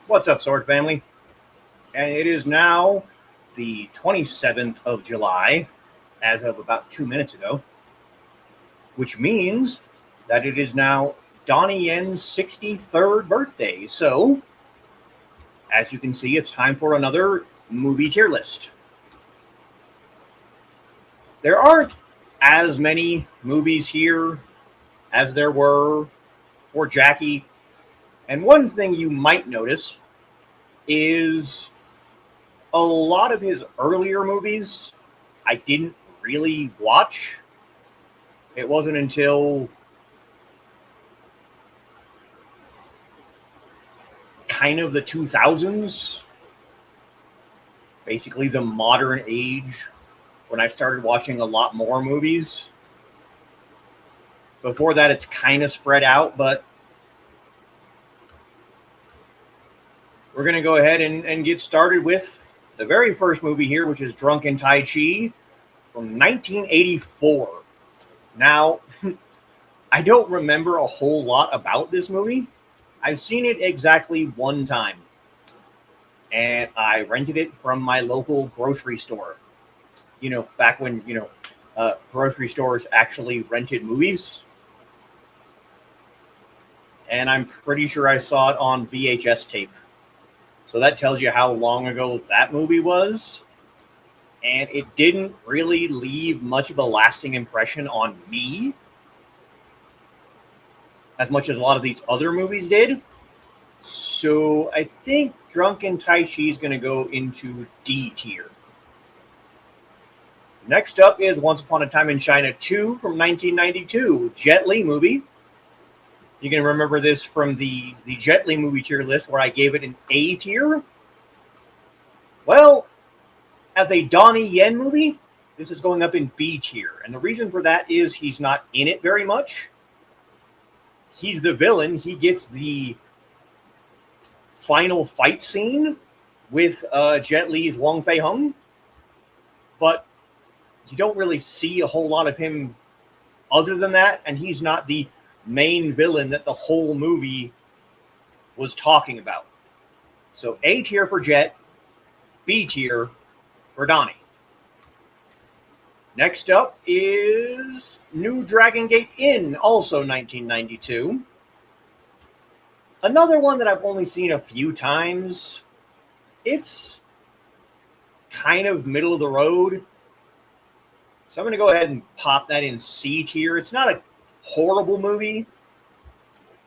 What's up, Sword Family? And it is now the 27th of July, as of about 2 minutes ago, which means that it is now Donnie Yen's 63rd birthday. So, as you can see, it's time for another movie tier list. There aren't as many movies here as there were for Jackie. And one thing you might notice is a lot of his earlier movies I didn't really watch. It wasn't until kind of the 2000s, basically the modern age, when I started watching a lot more movies. Before that, it's kind of spread out, but we're going to go ahead and get started with the very first movie here, which is Drunken Tai Chi from 1984. Now, I don't remember a whole lot about this movie. I've seen it exactly one time, and I rented it from my local grocery store. You know, back when, grocery stores actually rented movies. And I'm pretty sure I saw it on VHS tape. So that tells you how long ago that movie was. And it didn't really leave much of a lasting impression on me as much as a lot of these other movies did. So I think Drunken Tai Chi is going to go into D tier. Next up is Once Upon a Time in China 2 from 1992, Jet Li movie. You can remember this from the Jet Li movie tier list where I gave it an A tier. Well, as a Donnie Yen movie, this is going up in B tier. And the reason for that is he's not in it very much. He's the villain. He gets the final fight scene with Jet Li's Wong Fei Hung. But you don't really see a whole lot of him other than that. And he's not the main villain that the whole movie was talking about. So A tier for Jet, B tier for Donnie. Next up is New Dragon Gate Inn, also 1992. Another one that I've only seen a few times. It's kind of middle of the road. So I'm going to go ahead and pop that in C tier. It's not a horrible movie,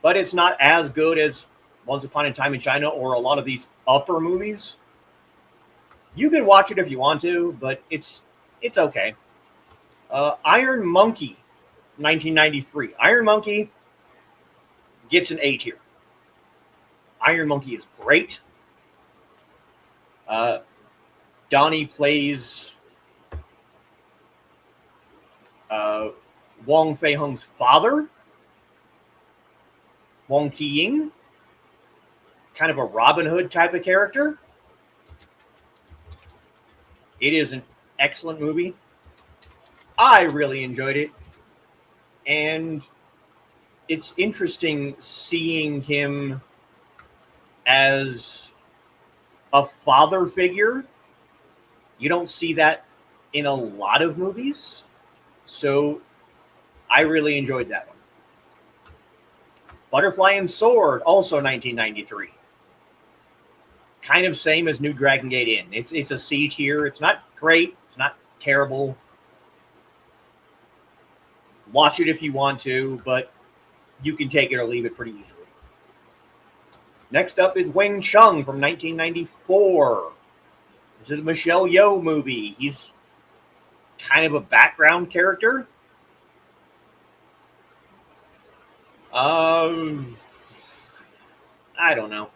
but it's not as good as Once Upon a Time in China or a lot of these upper movies. You can watch it if you want to, but it's okay. Iron Monkey, 1993. Iron Monkey gets an A tier. Iron Monkey is great. Donnie plays Wong Fei Hung's father, Wong Ki-ying, kind of a Robin Hood type of character. It is an excellent movie. I really enjoyed it. And it's interesting seeing him as a father figure. You don't see that in a lot of movies. So I really enjoyed that one. Butterfly and Sword, also 1993. Kind of same as New Dragon Gate Inn. It's a C tier. It's not great. It's not terrible. Watch it if you want to, but you can take it or leave it pretty easily. Next up is Wing Chun from 1994. This is a Michelle Yeoh movie. He's kind of a background character. I don't know.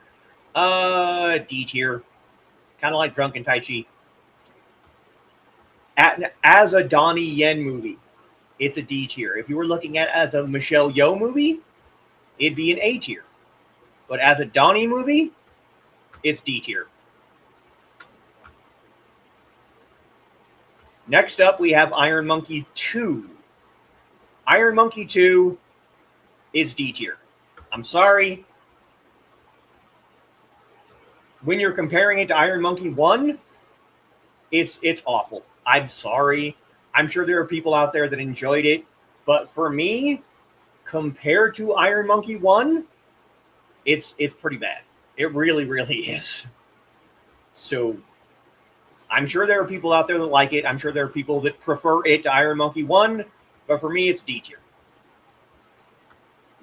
D tier. Kind of like Drunken Tai Chi. As a Donnie Yen movie, it's a D tier. If you were looking at it as a Michelle Yeoh movie, it'd be an A tier. But as a Donnie movie, it's D tier. Next up, we have Iron Monkey 2. Iron Monkey 2 is D tier. I'm sorry. when you're comparing it to Iron Monkey 1, it's awful. I'm sorry. I'm sure there are people out there that enjoyed it, but for me, compared to Iron Monkey 1, it's pretty bad. It really, really is. So I'm sure there are people out there that like it. I'm sure there are people that prefer it to Iron Monkey 1, but for me, it's D tier.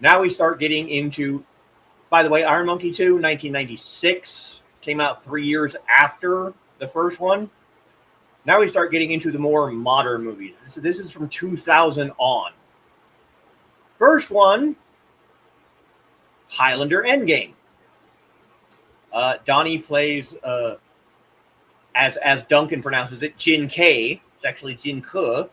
Now we start getting into, by the way, Iron Monkey 2, 1996, came out 3 years after the first one. Now we start getting into the more modern movies. This is from 2000 on. First one, Highlander Endgame. Donnie plays, as Duncan pronounces it, Jin K. It's actually Jin Ke.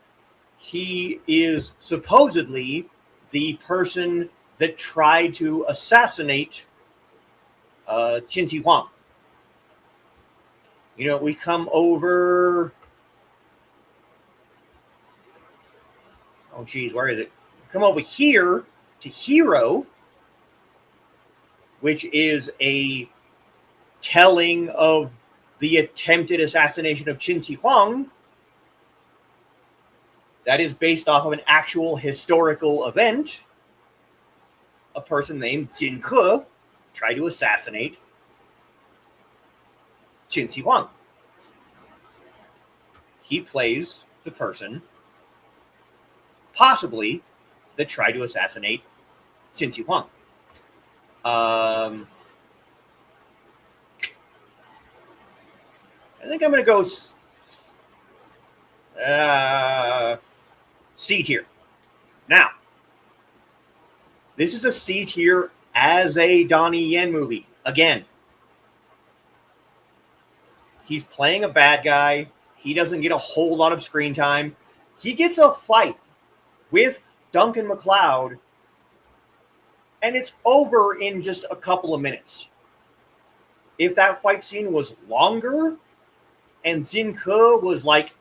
He is supposedly the person that tried to assassinate Qin Shi Huang. You know, we come over. Oh, geez, where is it? Come over here to Hero, which is a telling of the attempted assassination of Qin Shi Huang. That is based off of an actual historical event. A person named Jin Ke tried to assassinate Qin Shi Huang. He plays the person, possibly, that tried to assassinate Qin Shi Huang. I think I'm going to go C tier. Now, this is a C tier as a Donnie Yen movie. Again, he's playing a bad guy. He doesn't get a whole lot of screen time. He gets a fight with Duncan MacLeod, and it's over in just a couple of minutes. If that fight scene was longer and Jin Ke was like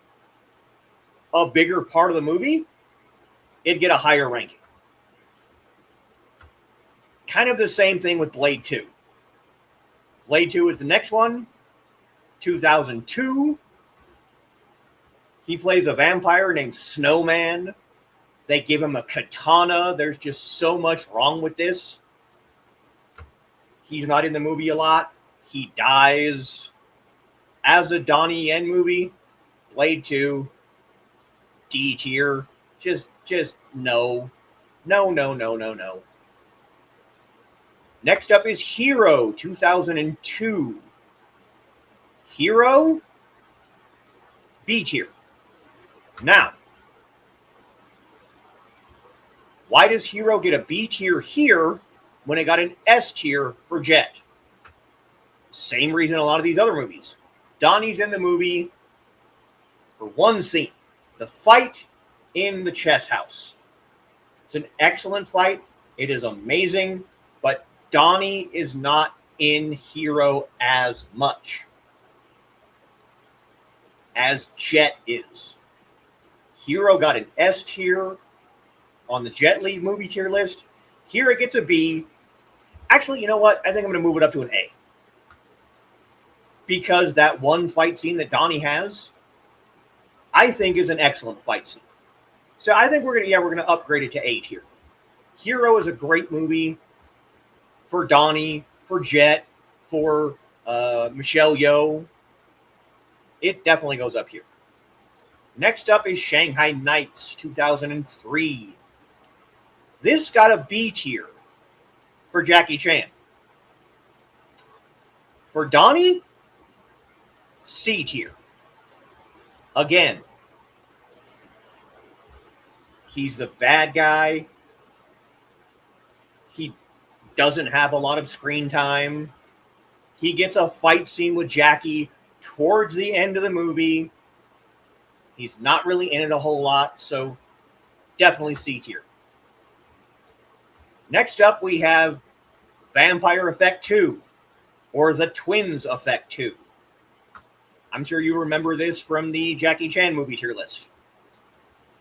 a bigger part of the movie, it'd get a higher ranking. Kind of the same thing with Blade 2. Blade 2 is the next one, 2002. He plays a vampire named Snowman. They give him a katana. There's just so much wrong with this. He's not in the movie a lot. He dies. As a Donnie Yen movie, Blade 2, D tier. Just no. No. Next up is Hero, 2002. Hero, B tier. Now, why does Hero get a B tier here when it got an S tier for Jet? Same reason a lot of these other movies. Donnie's in the movie for one scene, the fight in the chess house. It's an excellent fight. It is amazing, but Donnie is not in Hero as much as Jet is. Hero got an S tier on the Jet Li movie tier list. Here it gets a B. Actually, you know what? I think I'm going to move it up to an A. Because that one fight scene that Donnie has, I think is an excellent fight scene. So I think we're going to upgrade it to A tier. Hero is a great movie for Donnie, for Jet, for Michelle Yeoh. It definitely goes up here. Next up is Shanghai Nights, 2003. This got a B tier for Jackie Chan. For Donnie, C tier. Again, he's the bad guy. He doesn't have a lot of screen time. He gets a fight scene with Jackie towards the end of the movie. He's not really in it a whole lot, so definitely C tier. Next up, we have Vampire Effect 2, or The Twins Effect 2. I'm sure you remember this from the Jackie Chan movie tier list.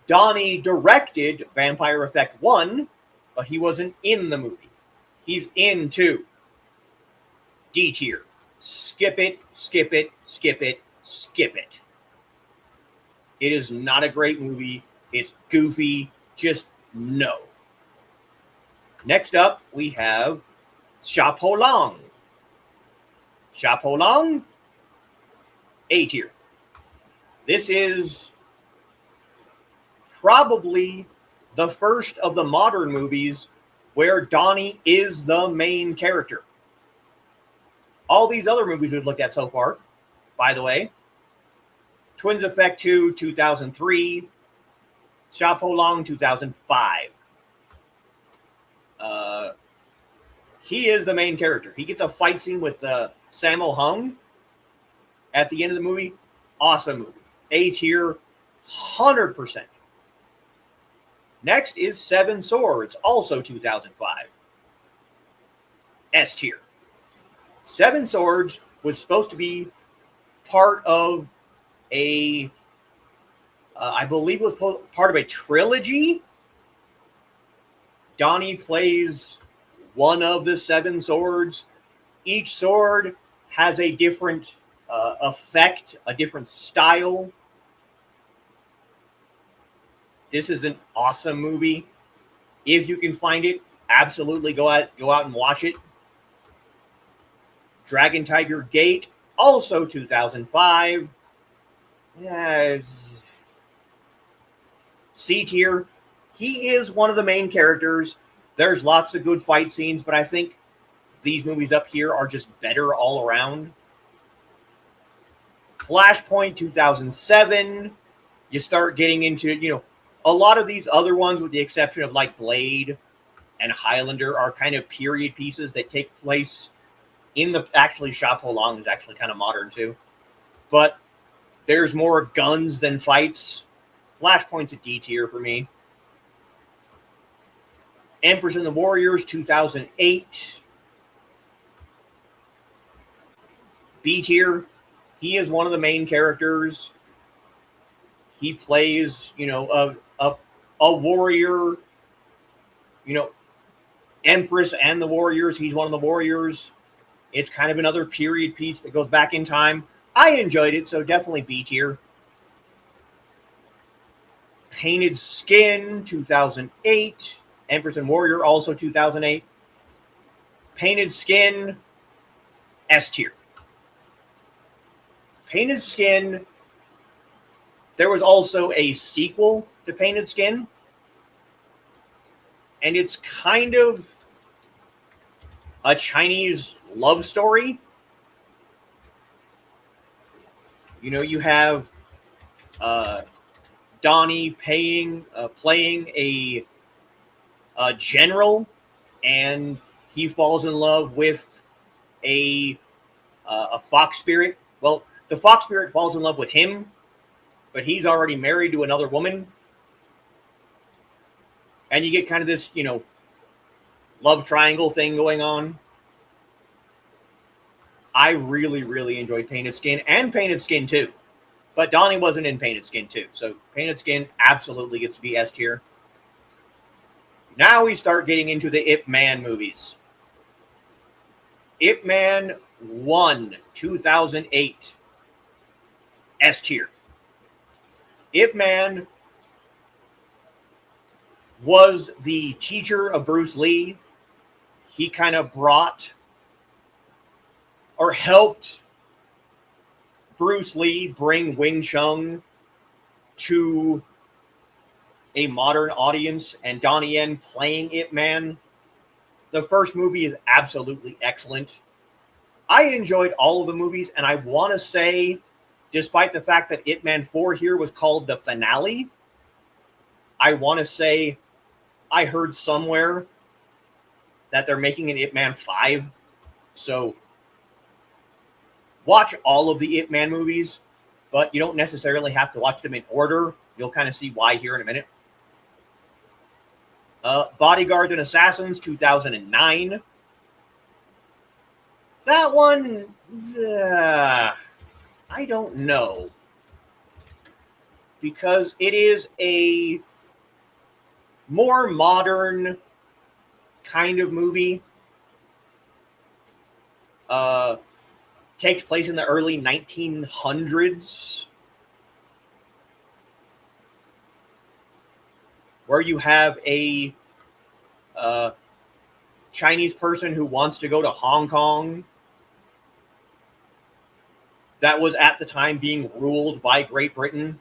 Donnie directed Vampire Effect 1, but he wasn't in the movie. He's in 2. D tier. skip it, skip it, skip it, skip it. It is not a great movie. It's goofy. Just no. Next up, we have Chapeau Long. Chapeau Long, A tier. This is probably the first of the modern movies where Donnie is the main character. All these other movies we've looked at so far, by the way, Twins Effect 2, 2003, Chapeau Long, 2005. He is the main character. He gets a fight scene with Sammo Hung at the end of the movie. Awesome movie. A tier, 100%. Next is Seven Swords, also 2005. S tier. Seven Swords was supposed to be part of I believe it was part of a trilogy. Donnie plays one of the seven swords. Each sword has a different effect, a different style. This is an awesome movie. If you can find it, absolutely go out and watch it. Dragon Tiger Gate, also 2005. Yes. C tier. He is one of the main characters. There's lots of good fight scenes, but I think these movies up here are just better all around. Flashpoint, 2007. You start getting into, a lot of these other ones, with the exception of like Blade and Highlander, are kind of period pieces that take place in actually Chapeau Long is actually kind of modern too. But there's more guns than fights. Flashpoint's a D tier for me. Empress and the Warriors, 2008. B tier. He is one of the main characters. He plays, a warrior. Empress and the Warriors. He's one of the warriors. It's kind of another period piece that goes back in time. I enjoyed it, so definitely B tier. Painted Skin, 2008. Empress and Warrior, also 2008. Painted Skin, S tier. Painted Skin, there was also a sequel to Painted Skin. And it's kind of a Chinese love story. You have Donnie playing a general, and he falls in love with a fox spirit. Well, the fox spirit falls in love with him, but he's already married to another woman. And you get kind of this, love triangle thing going on. I really, really enjoyed Painted Skin and Painted Skin 2. But Donnie wasn't in Painted Skin 2. So Painted Skin absolutely gets to be S tier. Now we start getting into the Ip Man movies. Ip Man 1, 2008. S tier. Ip Man was the teacher of Bruce Lee. He kind of brought or helped Bruce Lee bring Wing Chun to a modern audience, and Donnie Yen playing Ip Man. The first movie is absolutely excellent. I enjoyed all of the movies, and I want to say, despite the fact that Ip Man 4 here was called the finale, I want to say I heard somewhere that they're making an Ip Man 5. So watch all of the Ip Man movies, but you don't necessarily have to watch them in order. You'll kind of see why here in a minute. Bodyguards and Assassins, 2009. That one, I don't know. Because it is a more modern kind of movie. Takes place in the early 1900s, where you have a Chinese person who wants to go to Hong Kong that was at the time being ruled by Great Britain,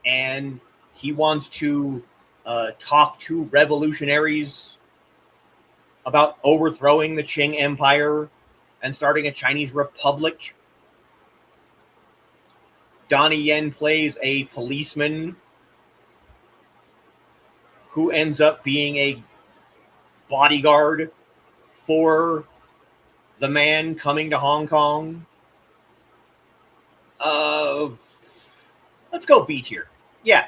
and he wants to talk to revolutionaries about overthrowing the Qing Empire and starting a Chinese republic. Donnie Yen plays a policeman who ends up being a bodyguard for the man coming to Hong Kong. Let's go B tier. Yeah,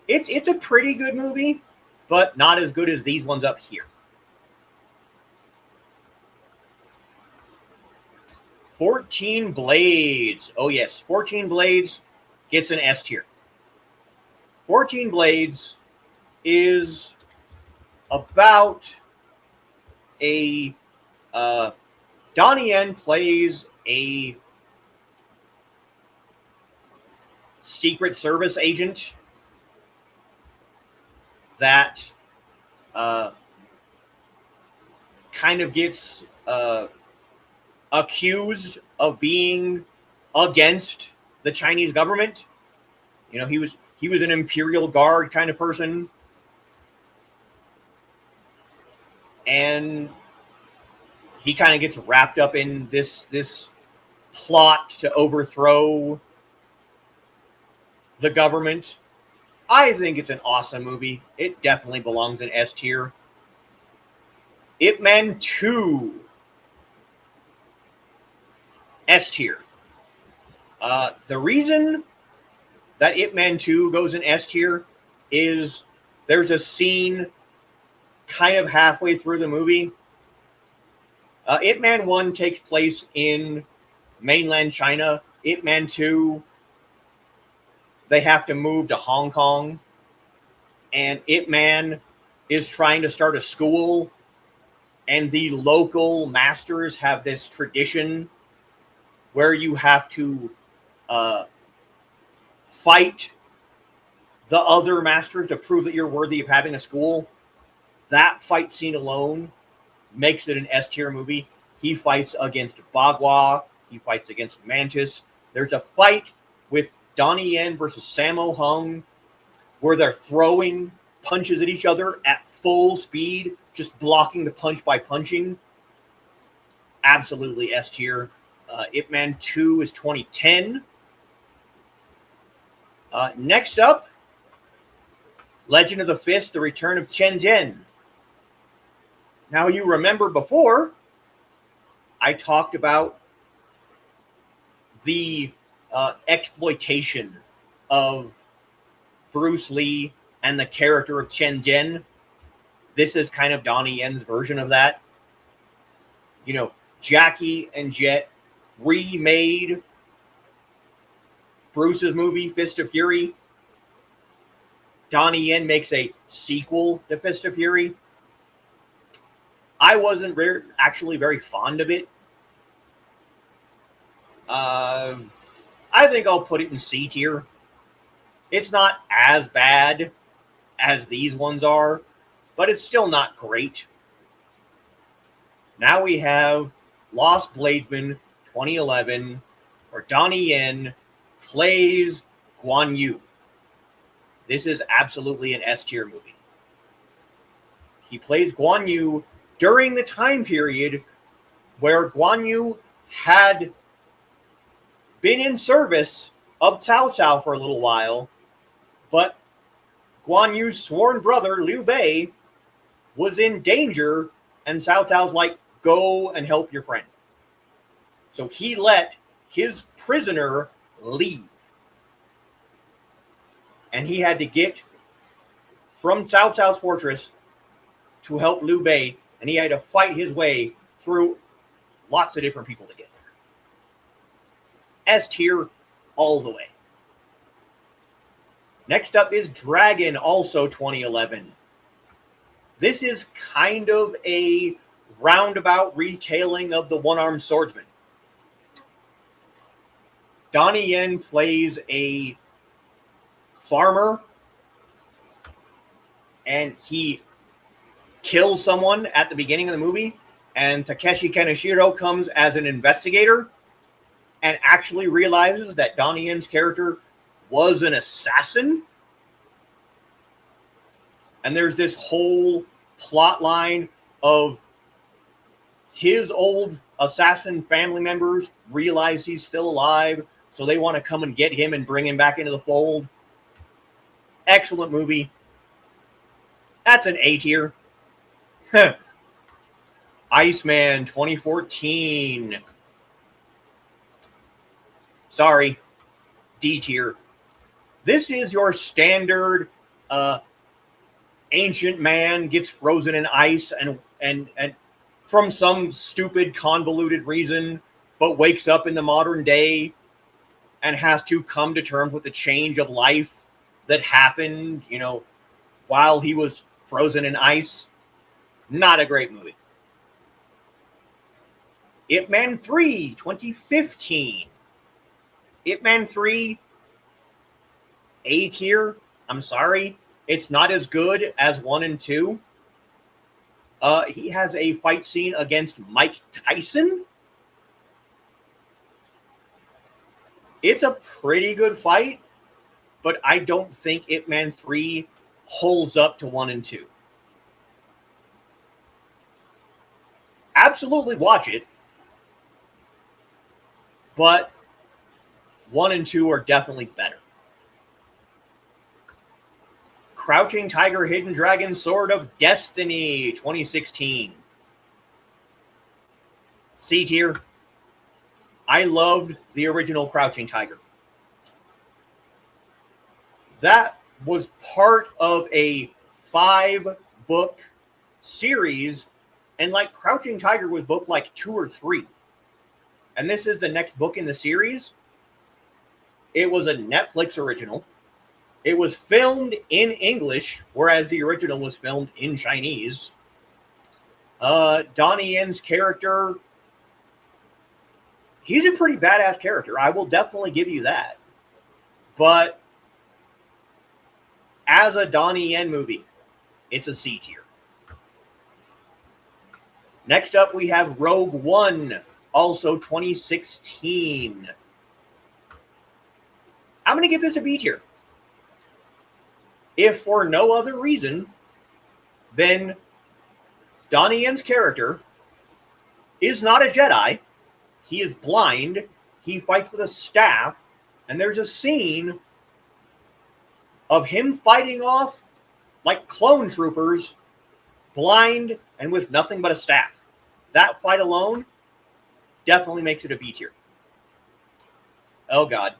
it's a pretty good movie, but not as good as these ones up here. 14 Blades. Oh yes, 14 Blades gets an S tier. 14 Blades is about a Donnie Yen plays a Secret Service agent that kind of gets accused of being against the Chinese government. You know, he was an Imperial Guard kind of person, and he kind of gets wrapped up in this plot to overthrow the government. I think it's an awesome movie. It definitely belongs in S tier. Ip Man 2. S tier. The reason that Ip Man 2 goes in S tier is there's a scene kind of halfway through the movie. Ip Man 1 takes place in mainland China. Ip Man 2, they have to move to Hong Kong. And Ip Man is trying to start a school. And the local masters have this tradition where you have to fight the other masters to prove that you're worthy of having a school. That fight scene alone makes it an S tier movie. He fights against Bagua. He fights against Mantis. There's a fight with Donnie Yen versus Sammo Hung where they're throwing punches at each other at full speed, just blocking the punch by punching. Absolutely S tier. Ip Man 2 is 2010. Next up, Legend of the Fist, The Return of Chen Zhen. Now, you remember before, I talked about the exploitation of Bruce Lee and the character of Chen Zhen. This is kind of Donnie Yen's version of that. You know, Jackie and Jet remade Bruce's movie, Fist of Fury. Donnie Yen makes a sequel to Fist of Fury. I wasn't actually very fond of it. I think I'll put it in C tier. It's not as bad as these ones are, but it's still not great. Now we have Lost Bladesman 2011, where Donnie Yen plays Guan Yu. This is absolutely an S tier movie. He plays Guan Yu during the time period where Guan Yu had been in service of Cao Cao for a little while, but Guan Yu's sworn brother, Liu Bei, was in danger, and Cao Cao's like, go and help your friend. So he let his prisoner leave. And he had to get from Cao Cao's fortress to help Liu Bei, and he had to fight his way through lots of different people to get there. S tier all the way. Next up is Dragon, also 2011. This is kind of a roundabout retelling of The One-Armed Swordsman. Donnie Yen plays a farmer, and he kills someone at the beginning of the movie, and Takeshi Kaneshiro comes as an investigator and actually realizes that Donnie Yen's character was an assassin. And there's this whole plot line of his old assassin family members realize he's still alive, so they want to come and get him and bring him back into the fold. Excellent movie. That's an A tier. Iceman 2014. Sorry, D tier. This is your standard ancient man gets frozen in ice and from some stupid convoluted reason, but wakes up in the modern day and has to come to terms with the change of life that happened, while he was frozen in ice. Not a great movie. Ip Man 3, 2015. Ip Man 3, A tier. I'm sorry. It's not as good as 1 and 2. He has a fight scene against Mike Tyson. It's a pretty good fight, but I don't think Ip Man 3 holds up to 1 and 2. Absolutely watch it, but 1 and 2 are definitely better. Crouching Tiger, Hidden Dragon, Sword of Destiny, 2016. C tier. I loved the original Crouching Tiger. That was part of a 5-book series, and Crouching Tiger was book 2 or 3. And this is the next book in the series. It was a Netflix original. It was filmed in English, whereas the original was filmed in Chinese. Donnie Yen's character, he's a pretty badass character. I will definitely give you that. But as a Donnie Yen movie, it's a C tier. Next up, we have Rogue One, also 2016. I'm going to give this a B tier. If for no other reason than Donnie Yen's character is not a Jedi. He is blind. He fights with a staff. And there's a scene of him fighting off clone troopers, blind and with nothing but a staff. That fight alone definitely makes it a B tier. Oh, God.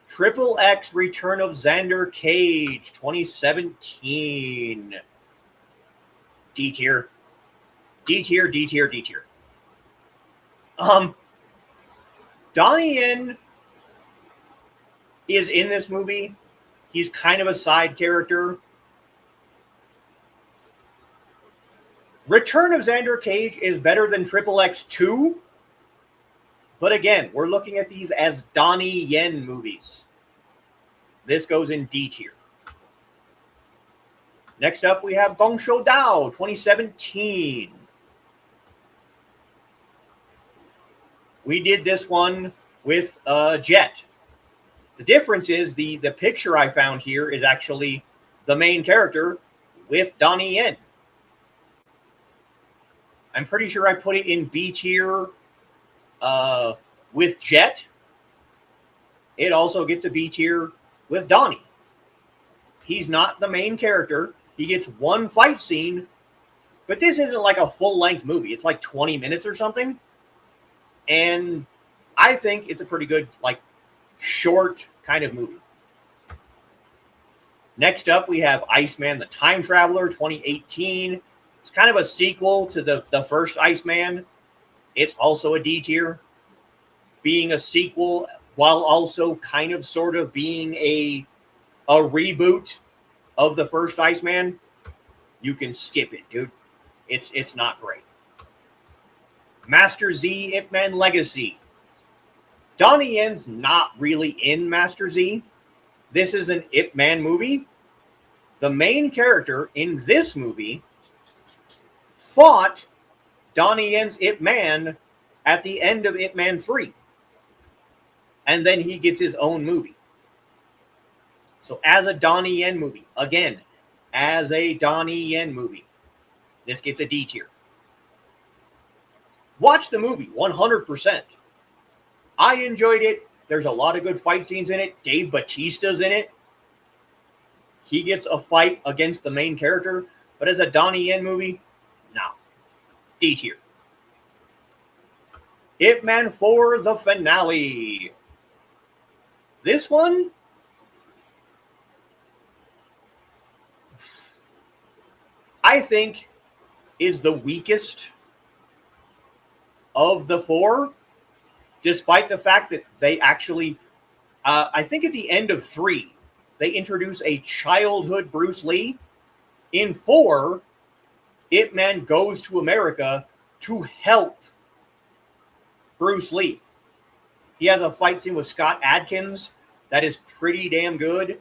Triple X Return of Xander Cage, 2017. D tier. D tier, D tier, D tier. Donnie Yen is in this movie. He's kind of a side character. Return of Xander Cage is better than Triple X 2. But again, we're looking at these as Donnie Yen movies. This goes in D tier. Next up, we have Gong Shou Dao, 2017. We did this one with Jet. The difference is the picture I found here is actually the main character with Donnie Yen. I'm pretty sure I put it in B tier with Jet. It also gets a B tier with Donnie. He's not the main character. He gets one fight scene, but this isn't like a full-length movie. It's like 20 minutes or something. And I think it's a pretty good, short kind of movie. Next up, we have Iceman the Time Traveler, 2018. It's kind of a sequel to the first Iceman. It's also a D tier. Being a sequel while also kind of sort of being a reboot of the first Iceman, you can skip it, dude. It's not great. Master Z Ip Man Legacy. Donnie Yen's not really in Master Z. This is an Ip Man movie. The main character in this movie fought Donnie Yen's Ip Man at the end of Ip Man 3. And then he gets his own movie. So as a Donnie Yen movie, again, as a Donnie Yen movie, this gets a D tier. Watch the movie, 100%. I enjoyed it. There's a lot of good fight scenes in it. Dave Bautista's in it. He gets a fight against the main character. But as a Donnie Yen movie, no. D tier. Ip Man 4, the finale. This one, I think, is the weakest of the four, despite the fact that they actually, I think at the end of 3, they introduce a childhood Bruce Lee. In 4, Ip Man goes to America to help Bruce Lee. He has a fight scene with Scott Adkins that is pretty damn good.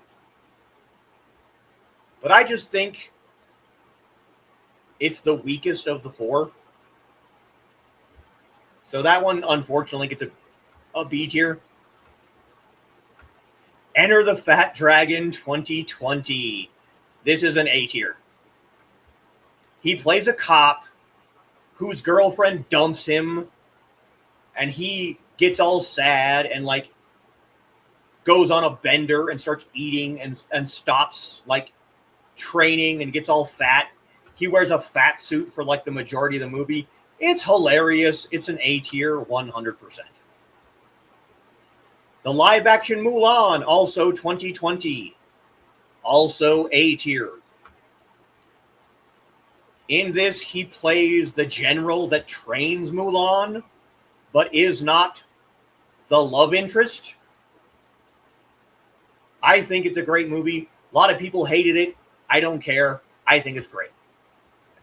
But I just think it's the weakest of the four. So that one, unfortunately, gets a B tier. Enter the Fat Dragon 2020. This is an A tier. He plays a cop whose girlfriend dumps him, and he gets all sad and like goes on a bender and starts eating and stops like training and gets all fat. He wears a fat suit for like the majority of the movie. It's hilarious. It's an A tier, 100%. The live action Mulan, also 2020. Also A tier. In this, he plays the general that trains Mulan, but is not the love interest. I think it's a great movie. A lot of people hated it. I don't care. I think it's great.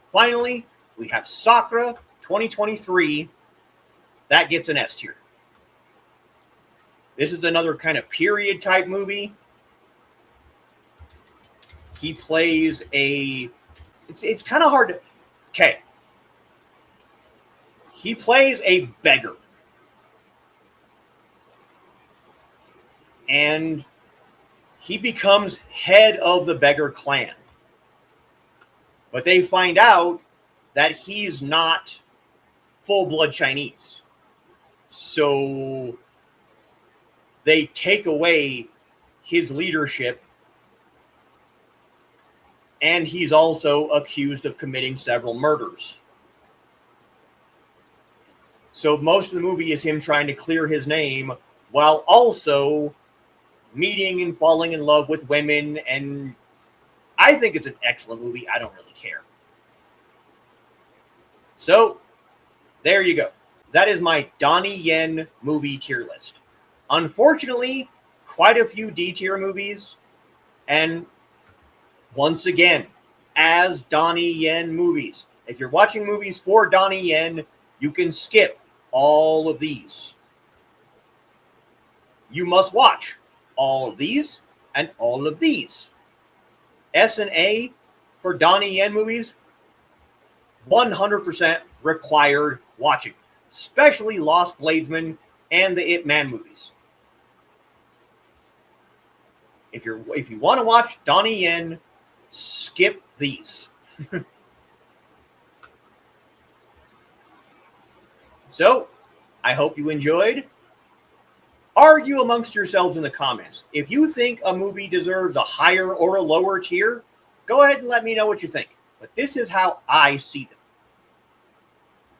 Finally, we have Sakura 2023. That gets an S tier. This is another kind of period type movie. He plays a... It's kind of hard to... Okay. He plays a beggar. And he becomes head of the beggar clan. But they find out that he's not full-blood Chinese. So they take away his leadership, and he's also accused of committing several murders. So most of the movie is him trying to clear his name while also meeting and falling in love with women, and I think it's an excellent movie. I don't really care. So, there you go. That is my Donnie Yen movie tier list. Unfortunately, quite a few D tier movies, and once again, as Donnie Yen movies. If you're watching movies for Donnie Yen, you can skip all of these. You must watch all of these and all of these. S and A for Donnie Yen movies, 100% required watching, especially Lost Bladesman and the Ip Man movies. If you want to watch Donnie Yen, skip these. So, I hope you enjoyed. Argue amongst yourselves in the comments. If you think a movie deserves a higher or a lower tier, go ahead and let me know what you think. But this is how I see them.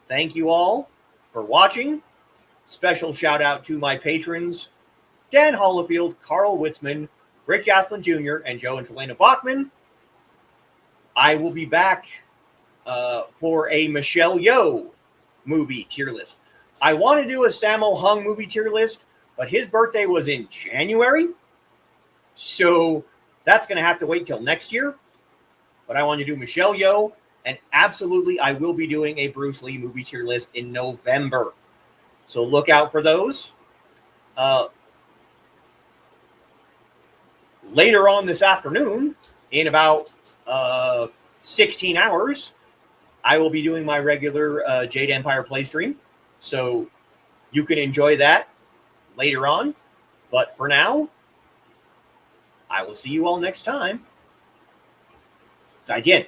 Thank you all for watching. Special shout out to my patrons, Dan Hollifield, Carl Witzman, Rich Asplin Jr., and Joe and Helena Bachman. I will be back for a Michelle Yeoh movie tier list. I want to do a Sammo Hung movie tier list, but his birthday was in January, so that's going to have to wait till next year. But I want to do Michelle Yeoh, and absolutely I will be doing a Bruce Lee movie tier list in November. So look out for those. Later on this afternoon, in about 16 hours, I will be doing my regular Jade Empire play stream. So you can enjoy that later on. But for now, I will see you all next time. 再见。